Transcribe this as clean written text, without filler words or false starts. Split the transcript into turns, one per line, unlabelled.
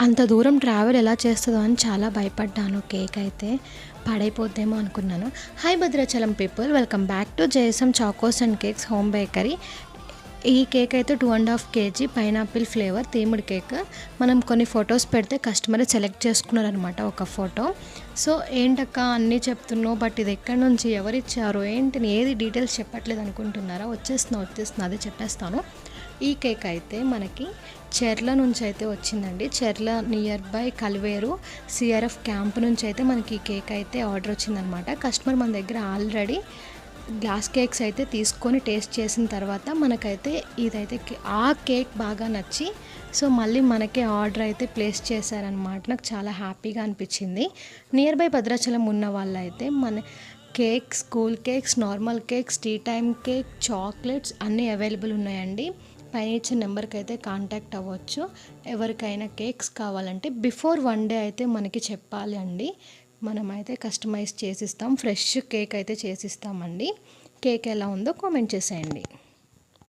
అంత దూరం ట్రావెల్ ఎలా చేస్తుందో అని చాలా భయపడ్డాను. కేక్ అయితే పాడైపోద్దేమో అనుకున్నాను. Hi Bhadrachalam people, welcome back to JSM Chocos and cakes home bakery. ఈ కేక్ అయితే 2.5 kg pineapple flavour themed cake. మనం కొన్ని ఫొటోస్ పెడితే కస్టమర్ సెలెక్ట్ చేసుకున్నారనమాట ఒక ఫోటో. సో ఏంటక్క అన్నీ చెప్తున్నావు, బట్ ఇది ఎక్కడి నుంచి ఎవరిచ్చారు ఏంటి ఏది డీటెయిల్స్ చెప్పట్లేదు అనుకుంటున్నారా? వచ్చేస్తున్నా అదే చెప్పేస్తాను. ఈ కేక్ అయితే మనకి చెర్ల నుంచి అయితే వచ్చిందండి. చెర్ల near by Kaliveru CRF camp నుంచి అయితే మనకి ఈ కేక్ అయితే ఆర్డర్ వచ్చిందనమాట. కస్టమర్ మన దగ్గర ఆల్రెడీ గ్లాస్ కేక్స్ అయితే తీసుకొని టేస్ట్ చేసిన తర్వాత మనకైతే ఇదైతే ఆ కేక్ బాగా నచ్చి సో మళ్ళీ మనకే ఆర్డర్ అయితే ప్లేస్ చేశారనమాట. నాకు చాలా హ్యాపీగా అనిపించింది. నియర్ బై భద్రాచలం ఉన్న వాళ్ళైతే మన cakes, cool cakes, normal cakes, tea time cake, chocolates అన్నీ అవైలబుల్ ఉన్నాయండి. పైన ఇచ్చిన నెంబర్కి అయితే కాంటాక్ట్ అవ్వచ్చు. ఎవరికైనా కేక్స్ కావాలంటే బిఫోర్ 1 day అయితే మనకి చెప్పాలి అండి. మనమైతే కస్టమైజ్ చేసిస్తాం. ఫ్రెష్ కేక్ అయితే చేసిస్తామండి. కేక్ ఎలా ఉందో కామెంట్ చేసేయండి.